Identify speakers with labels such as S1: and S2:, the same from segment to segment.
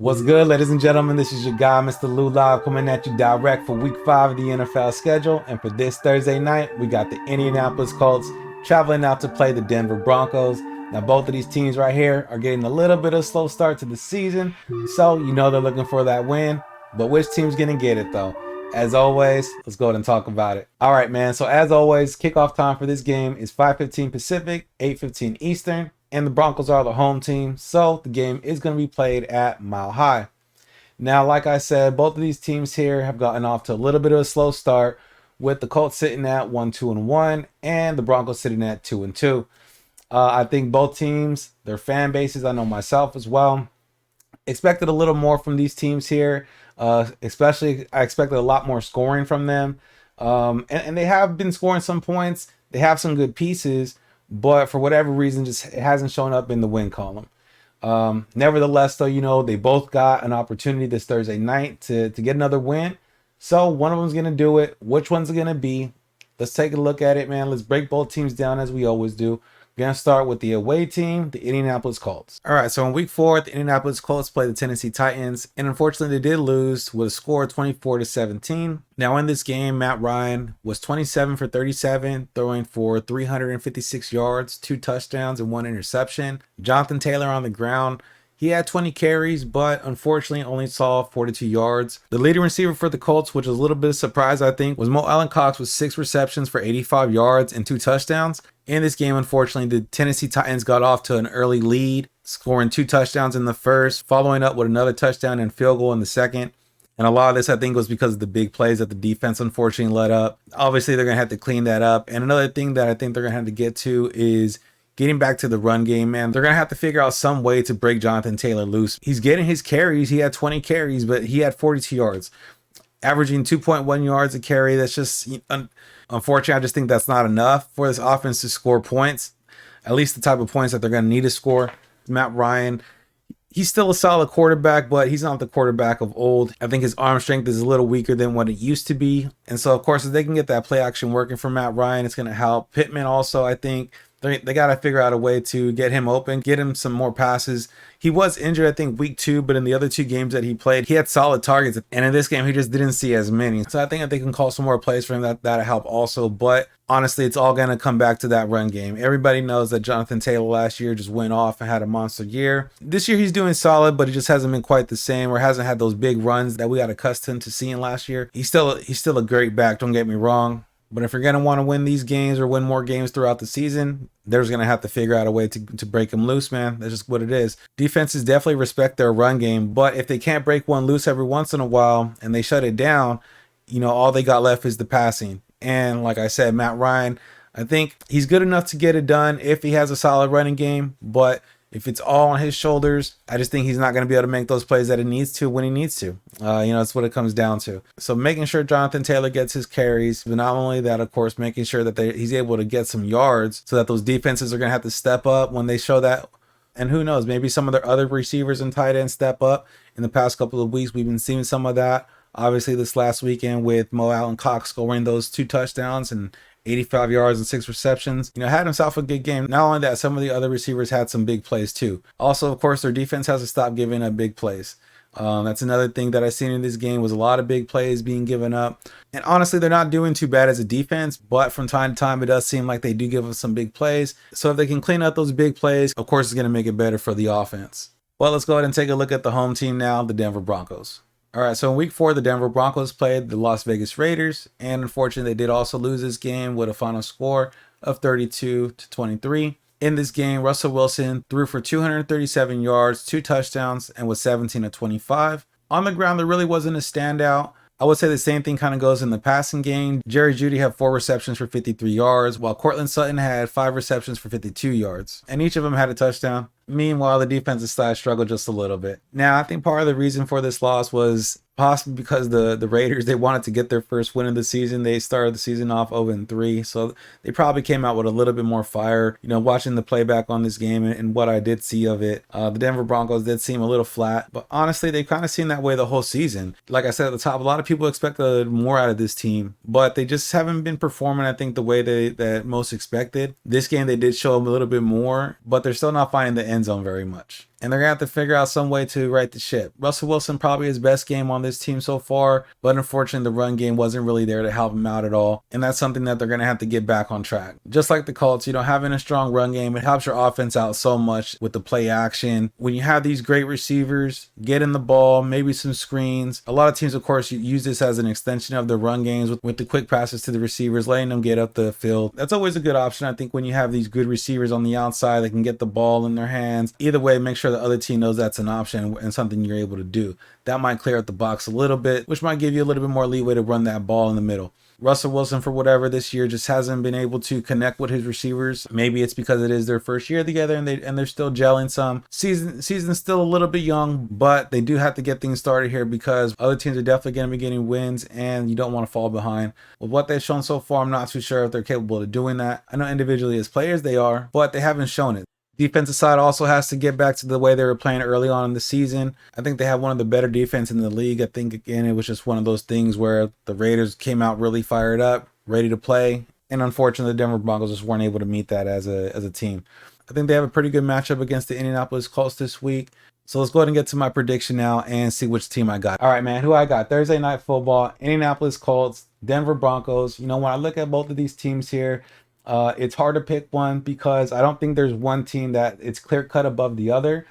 S1: What's good, ladies and gentlemen? This is your guy, Mr. Lou Live, coming at you direct for week 5 of the NFL schedule. And for this Thursday night, we got the Indianapolis Colts traveling out to play the Denver Broncos. Now, both of these teams right here are getting a little bit of a slow start to the season, so you know they're looking for that win. But which team's going to get it, though? As always, let's go ahead and talk about it. All right, man. So as always, kickoff time for this game is 5:15 Pacific, 8:15 Eastern. And the Broncos are the home team, so the game is going to be played at Mile High. Now, like I said, both of these teams here have gotten off to a little bit of a slow start, with the Colts sitting at 1-2-1 and the Broncos sitting at 2-2. I think both teams, their fan bases, I know myself as well, expected a little more from these teams here. Especially, I expected a lot more scoring from them. And they have been scoring some points. They have some good pieces, but for whatever reason, just it hasn't shown up in the win column. Nevertheless, though, you know, they both got an opportunity this Thursday night to get another win. So one of them's going to do it. Which one's it going to be? Let's take a look at it, man. Let's break both teams down as we always do. We're going to start with the away team, the Indianapolis Colts. All right, so in week 4, the Indianapolis Colts played the Tennessee Titans, and unfortunately they did lose with a score of 24-17. Now in this game, Matt Ryan was 27 for 37, throwing for 356 yards, 2 touchdowns, and 1 interception. Jonathan Taylor on the ground, he had 20 carries, but unfortunately only saw 42 yards. The leading receiver for the Colts, which was a little bit of a surprise, I think, was Mo Allen-Cox with 6 receptions for 85 yards and 2 touchdowns. In this game, unfortunately, the Tennessee Titans got off to an early lead, scoring 2 touchdowns in the first, following up with another touchdown and field goal in the second. And a lot of this, I think, was because of the big plays that the defense unfortunately let up. Obviously, they're going to have to clean that up. And another thing that I think they're going to have to get to is getting back to the run game, man. They're going to have to figure out some way to break Jonathan Taylor loose. He's getting his carries. He had 20 carries, but he had 42 yards, averaging 2.1 yards a carry. That's just, unfortunately, I just think that's not enough for this offense to score points, at least the type of points that they're going to need to score. Matt Ryan, he's still a solid quarterback, but he's not the quarterback of old. I think his arm strength is a little weaker than what it used to be. And so, of course, if they can get that play action working for Matt Ryan, it's going to help. Pittman also, I think, they got to figure out a way to get him open, get him some more passes. He was injured, I think, week 2, but in the other 2 games that he played, he had solid targets. And in this game, he just didn't see as many. So I think if they can call some more plays for him, that'll help also. But honestly, it's all going to come back to that run game. Everybody knows that Jonathan Taylor last year just went off and had a monster year. This year, he's doing solid, but he just hasn't been quite the same, or hasn't had those big runs that we got accustomed to seeing last year. He's still a great back, don't get me wrong. But if you're going to want to win these games or win more games throughout the season, they're going to have to figure out a way to break them loose, man. That's just what it is. Defenses definitely respect their run game, but if they can't break one loose every once in a while and they shut it down, all they got left is the passing. And like I said, Matt Ryan, I think he's good enough to get it done if he has a solid running game, but if it's all on his shoulders, I just think he's not going to be able to make those plays that he needs to when he needs to. That's what it comes down to. So making sure Jonathan Taylor gets his carries, but not only that, of course, making sure that he's able to get some yards so that those defenses are going to have to step up when they show that. And who knows, maybe some of their other receivers and tight ends step up. In the past couple of weeks, we've been seeing some of that. Obviously, this last weekend with Mo Allen-Cox scoring those 2 touchdowns and 85 yards and 6 receptions, had himself a good game. Not only that, some of the other receivers had some big plays too. Also, of course, their defense has to stop giving up big plays. That's another thing that I seen in this game was a lot of big plays being given up. And honestly, they're not doing too bad as a defense, but from time to time, it does seem like they do give us some big plays. So if they can clean up those big plays, of course, it's going to make it better for the offense. Well, let's go ahead and take a look at the home team now, the Denver Broncos. All right, so in week 4, the Denver Broncos played the Las Vegas Raiders, and unfortunately, they did also lose this game with a final score of 32-23. In this game, Russell Wilson threw for 237 yards, 2 touchdowns, and was 17 of 25. On the ground, there really wasn't a standout. I would say the same thing kind of goes in the passing game. Jerry Jeudy had 4 receptions for 53 yards, while Cortland Sutton had 5 receptions for 52 yards, and each of them had a touchdown. Meanwhile, the defensive side struggled just a little bit. Now, I think part of the reason for this loss was possibly because the Raiders, they wanted to get their first win of the season. They started the season off 0-3, so they probably came out with a little bit more fire. Watching the playback on this game and what I did see of it, the Denver Broncos did seem a little flat, but honestly, they've kind of seemed that way the whole season. Like I said at the top, a lot of people expected more out of this team, but they just haven't been performing, I think, the way that most expected. This game, they did show them a little bit more, but they're still not finding the end zone very much. and they're gonna have to figure out some way to right the ship. Russell Wilson probably his best game on this team so far, but unfortunately the run game wasn't really there to help him out at all, and that's something that they're gonna have to get back on track. Just like the Colts, having a strong run game, it helps your offense out so much with the play action. When you have these great receivers, getting the ball, maybe some screens. A lot of teams, of course, use this as an extension of their run games with the quick passes to the receivers, letting them get up the field. That's always a good option. I think when you have these good receivers on the outside, they can get the ball in their hands. Either way, make sure the other team knows that's an option and something you're able to do. That might clear up the box a little bit, which might give you a little bit more leeway to run that ball in the middle. Russell Wilson, for whatever this year, just hasn't been able to connect with his receivers. Maybe it's because it is their first year together and they're still gelling some. Season's still a little bit young, but they do have to get things started here because other teams are definitely going to be getting wins and you don't want to fall behind. With what they've shown so far, I'm not too sure if they're capable of doing that. I know individually as players they are, but they haven't shown it. Defensive side also has to get back to the way they were playing early on in the season. I think they have one of the better defense in the league. I think, again, it was just one of those things where the Raiders came out really fired up, ready to play. And unfortunately, the Denver Broncos just weren't able to meet that as a team. I think they have a pretty good matchup against the Indianapolis Colts this week. So let's go ahead and get to my prediction now and see which team I got. All right, man, who I got? Thursday Night Football, Indianapolis Colts, Denver Broncos. When I look at both of these teams here, it's hard to pick one because I don't think there's one team that it's clear cut above the other.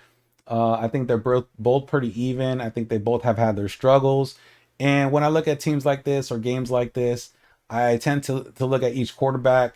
S1: I think they're both pretty even. I think they both have had their struggles. And when I look at teams like this or games like this, I tend to look at each quarterback.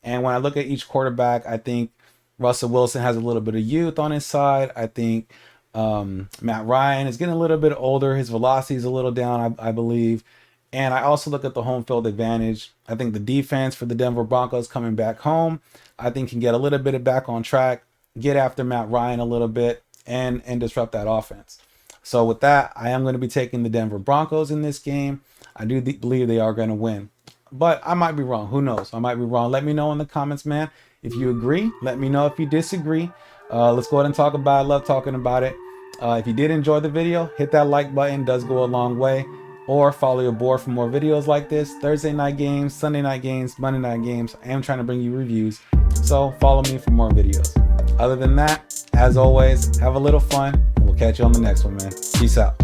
S1: And when I look at each quarterback, I think Russell Wilson has a little bit of youth on his side. I think Matt Ryan is getting a little bit older. His velocity is a little down, I believe. And I also look at the home field advantage. I think the defense for the Denver Broncos coming back home, I think can get a little bit back on track, get after Matt Ryan a little bit, and disrupt that offense. So with that, I am going to be taking the Denver Broncos in this game. I do believe they are going to win. But I might be wrong. Who knows? I might be wrong. Let me know in the comments, man. If you agree, let me know if you disagree. Let's go ahead and talk about it. I love talking about it. If you did enjoy the video, hit that like button. It does go a long way. Or follow your board for more videos like this. Thursday night games, Sunday night games, Monday night games. I am trying to bring you reviews. So follow me for more videos. Other than that, as always, have a little fun. And we'll catch you on the next one, man. Peace out.